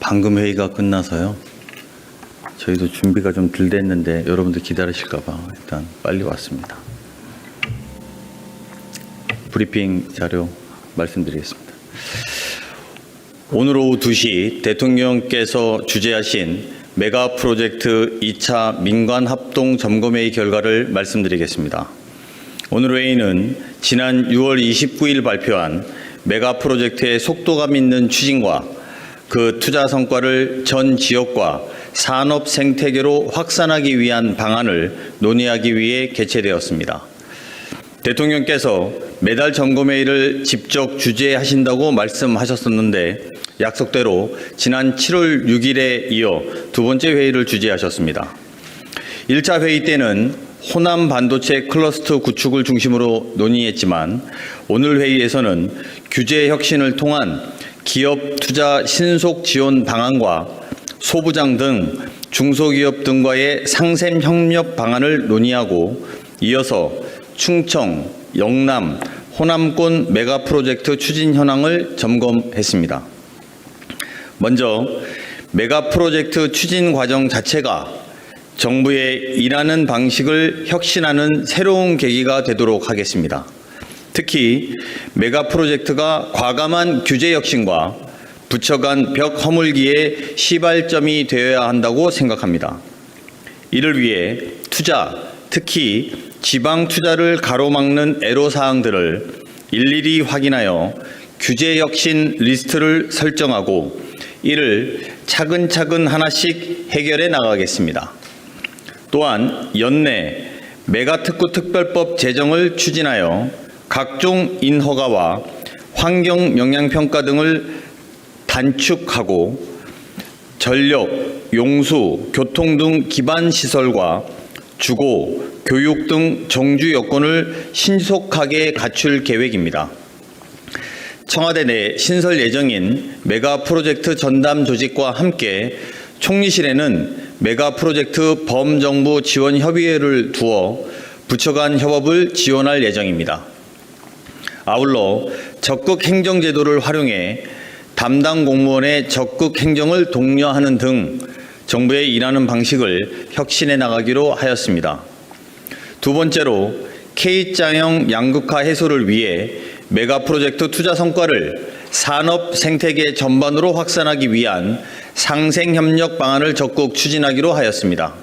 방금 회의가 끝나서요. 저희도 준비가 좀 덜 됐는데 여러분들 기다리실까 봐 일단 빨리 왔습니다. 브리핑 자료 말씀드리겠습니다. 오늘 오후 2시 대통령께서 주재하신 메가 프로젝트 2차 민관 합동 점검회의 결과를 말씀드리겠습니다. 오늘 회의는 지난 6월 29일 발표한 메가 프로젝트의 속도감 있는 추진과 그 투자 성과를 전 지역과 산업 생태계로 확산하기 위한 방안을 논의하기 위해 개최되었습니다. 대통령께서 매달 점검회의를 직접 주재하신다고 말씀하셨었는데 약속대로 지난 7월 6일에 이어 두 번째 회의를 주재하셨습니다. 1차 회의 때는 호남 반도체 클러스터 구축을 중심으로 논의했지만 오늘 회의에서는 규제 혁신을 통한 기업 투자 신속 지원 방안과 소부장 등 중소기업 등과의 상생 협력 방안을 논의하고 이어서 충청, 영남, 호남권 메가 프로젝트 추진 현황을 점검했습니다. 먼저 메가 프로젝트 추진 과정 자체가 정부의 일하는 방식을 혁신하는 새로운 계기가 되도록 하겠습니다. 특히 메가 프로젝트가 과감한 규제 혁신과 부처 간 벽 허물기의 시발점이 되어야 한다고 생각합니다. 이를 위해 투자, 특히 지방 투자를 가로막는 애로사항들을 일일이 확인하여 규제 혁신 리스트를 설정하고 이를 차근차근 하나씩 해결해 나가겠습니다. 또한 연내 메가특구 특별법 제정을 추진하여 각종 인허가와 환경영향평가 등을 단축하고 전력, 용수, 교통 등 기반시설과 주거, 교육 등 정주 여건을 신속하게 갖출 계획입니다. 청와대 내 신설 예정인 메가 프로젝트 전담 조직과 함께 총리실에는 메가 프로젝트 범정부 지원 협의회를 두어 부처 간 협업을 지원할 예정입니다. 아울러 적극 행정제도를 활용해 담당 공무원의 적극 행정을 독려하는 등 정부의 일하는 방식을 혁신해 나가기로 하였습니다. 두 번째로 K자형 양극화 해소를 위해 메가 프로젝트 투자 성과를 산업 생태계 전반으로 확산하기 위한 상생협력 방안을 적극 추진하기로 하였습니다.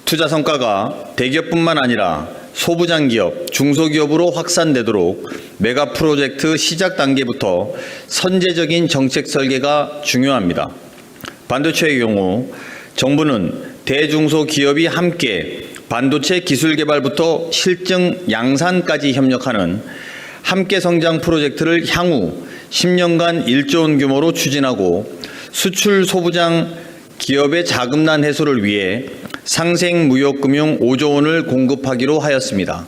투자 성과가 대기업뿐만 아니라 소부장 기업, 중소기업으로 확산되도록 메가 프로젝트 시작 단계부터 선제적인 정책 설계가 중요합니다. 반도체의 경우 정부는 대중소기업이 함께 반도체 기술 개발부터 실증 양산까지 협력하는 함께 성장 프로젝트를 향후 10년간 1조 원 규모로 추진하고 수출 소부장 기업의 자금난 해소를 위해 상생무역금융 5조 원을 공급하기로 하였습니다.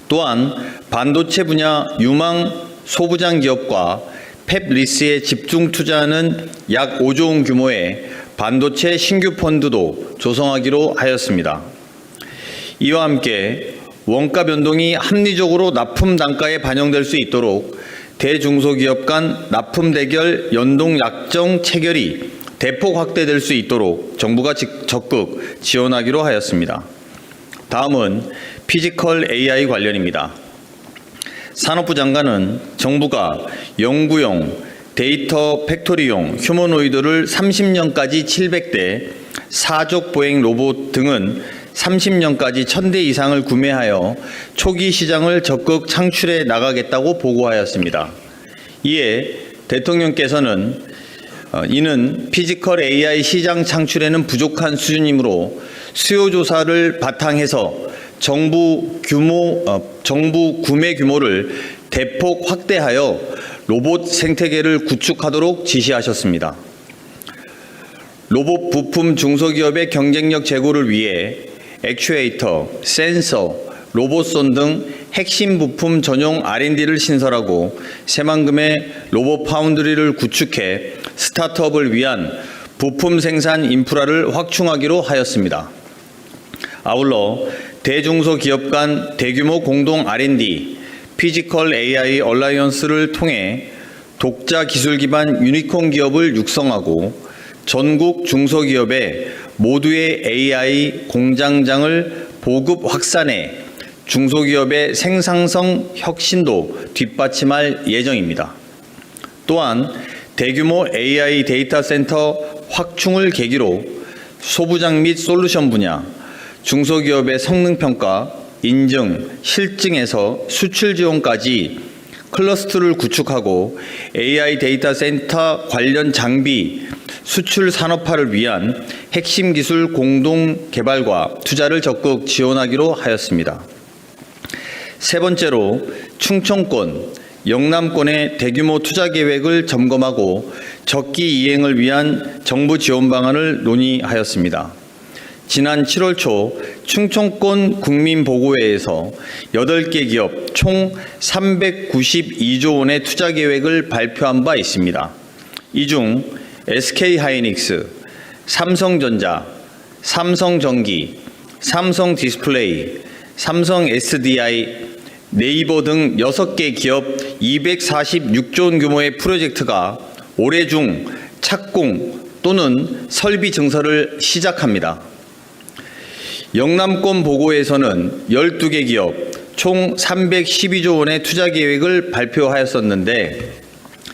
또한 반도체 분야 유망 소부장 기업과 팹리스에 집중 투자하는 약 5조 원 규모의 반도체 신규 펀드도 조성하기로 하였습니다. 이와 함께 원가 변동이 합리적으로 납품 단가에 반영될 수 있도록 대중소기업 간 납품 대결 연동 약정 체결이 대폭 확대될 수 있도록 정부가 적극 지원하기로 하였습니다. 다음은 피지컬 AI 관련입니다. 산업부 장관은 정부가 연구용, 데이터 팩토리용 휴머노이드를 30년까지 700대, 사족 보행 로봇 등은 30년까지 1000대 이상을 구매하여 초기 시장을 적극 창출해 나가겠다고 보고하였습니다. 이에 대통령께서는 이는 피지컬 AI 시장 창출에는 부족한 수준이므로 수요 조사를 바탕해서 정부 구매 규모를 대폭 확대하여 로봇 생태계를 구축하도록 지시하셨습니다. 로봇 부품 중소기업의 경쟁력 제고를 위해 액추에이터, 센서, 로봇선 등 핵심 부품 전용 R&D를 신설하고 새만금의 로봇 파운드리를 구축해 스타트업을 위한 부품 생산 인프라를 확충하기로 하였습니다. 아울러 대중소기업 간 대규모 공동 R&D, 피지컬 AI 얼라이언스를 통해 독자 기술 기반 유니콘 기업을 육성하고 전국 중소기업에 모두의 AI 공장장을 보급 확산해 중소기업의 생산성 혁신도 뒷받침할 예정입니다. 또한 대규모 AI 데이터 센터 확충을 계기로 소부장 및 솔루션 분야, 중소기업의 성능평가, 인증, 실증에서 수출 지원까지 클러스터를 구축하고 AI 데이터 센터 관련 장비, 수출 산업화를 위한 핵심 기술 공동 개발과 투자를 적극 지원하기로 하였습니다. 세 번째로 충청권, 영남권의 대규모 투자 계획을 점검하고 적기 이행을 위한 정부 지원 방안을 논의하였습니다. 지난 7월 초 충청권 국민보고회에서 8개 기업 총 392조 원의 투자 계획을 발표한 바 있습니다. 이 중 SK하이닉스, 삼성전자, 삼성전기, 삼성디스플레이, 삼성 SDI, 네이버 등 6개 기업 246조 원 규모의 프로젝트가 올해 중 착공 또는 설비 증설을 시작합니다. 영남권 보고에서는 12개 기업 총 312조 원의 투자 계획을 발표하였었는데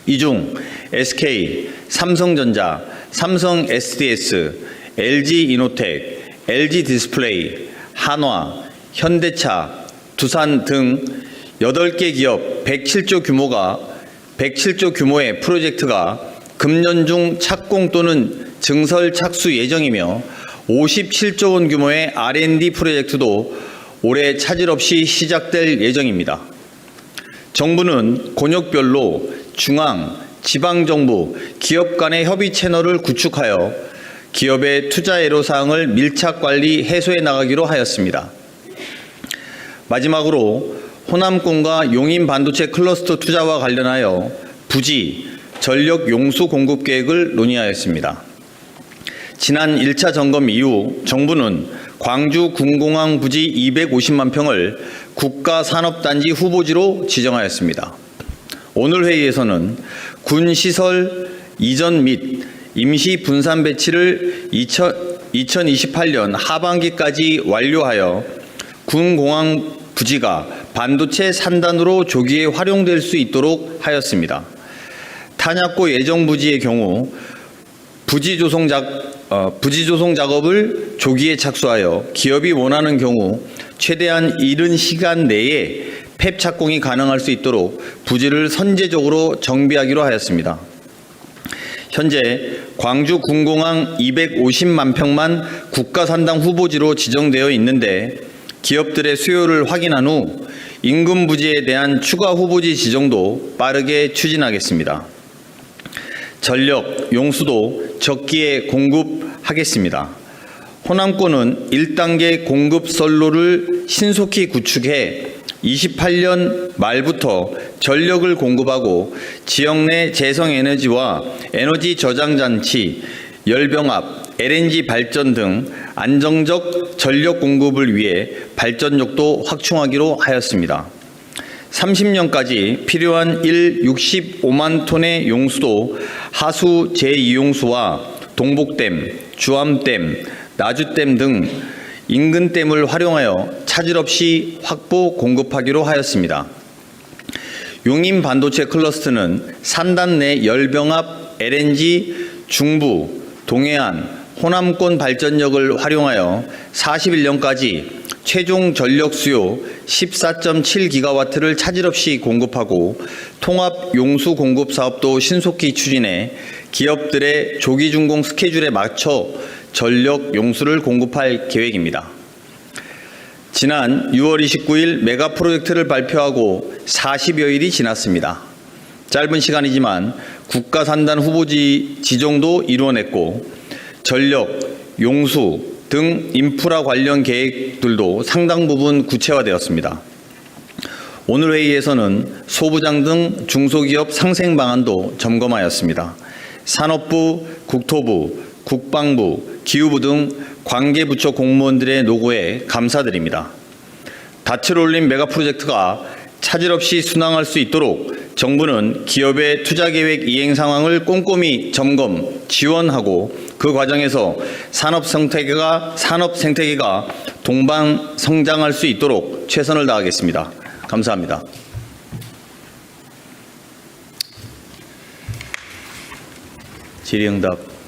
이 중 SK, 삼성전자, 삼성 SDS, LG이노텍, LG디스플레이, 한화, 현대차, 두산 등 8개 기업 107조 규모의 프로젝트가 금년 중 착공 또는 증설 착수 예정이며 57조 원 규모의 R&D 프로젝트도 올해 차질 없이 시작될 예정입니다. 정부는 권역별로 중앙, 지방정부, 기업 간의 협의 채널을 구축하여 기업의 투자 애로사항을 밀착 관리 해소해 나가기로 하였습니다. 마지막으로 호남권과 용인 반도체 클러스터 투자와 관련하여 부지, 전력 용수 공급 계획을 논의하였습니다. 지난 1차 점검 이후 정부는 광주 군공항 부지 250만 평을 국가산업단지 후보지로 지정하였습니다. 오늘 회의에서는 군시설 이전 및 임시 분산 배치를 2028년 하반기까지 완료하여 군공항 부지가 반도체 산단으로 조기에 활용될 수 있도록 하였습니다. 탄약고 예정 부지의 경우 부지 조성 작업을 조기에 착수하여 기업이 원하는 경우 최대한 이른 시간 내에 팹 착공이 가능할 수 있도록 부지를 선제적으로 정비하기로 하였습니다. 현재 광주 군공항 250만 평만 국가산당 후보지로 지정되어 있는데 기업들의 수요를 확인한 후 인근 부지에 대한 추가 후보지 지정도 빠르게 추진하겠습니다. 전력, 용수도 적기에 공급하겠습니다. 호남권은 1단계 공급 선로를 신속히 구축해 28년 말부터 전력을 공급하고 지역 내 재생에너지와 에너지 저장 장치, 열병합, LNG 발전 등 안정적 전력 공급을 위해 발전력도 확충하기로 하였습니다. 30년까지 필요한 65만 톤의 용수도 하수 제2용수와 동복댐, 주암댐, 나주댐 등 인근 댐을 활용하여 차질 없이 확보 공급하기로 하였습니다. 용인 반도체 클러스터는 산단 내 열병합 LNG 중부, 동해안, 호남권 발전력을 활용하여 41년까지 최종 전력 수요 14.7기가와트를 차질 없이 공급하고 통합 용수 공급 사업도 신속히 추진해 기업들의 조기 준공 스케줄에 맞춰 전력 용수를 공급할 계획입니다. 지난 6월 29일 메가 프로젝트를 발표하고 40여일이 지났습니다. 짧은 시간이지만 국가산단 후보지 지정도 이루어냈고 전력, 용수 등 인프라 관련 계획들도 상당 부분 구체화되었습니다. 오늘 회의에서는 소부장 등 중소기업 상생 방안도 점검하였습니다. 산업부, 국토부, 국방부, 기후부 등 관계부처 공무원들의 노고에 감사드립니다. 닻을 올린 메가 프로젝트가 차질 없이 순항할 수 있도록 정부는 기업의 투자 계획 이행 상황을 꼼꼼히 점검, 지원하고 그 과정에서 산업 생태계가 동반 성장할 수 있도록 최선을 다하겠습니다. 감사합니다. 질의응답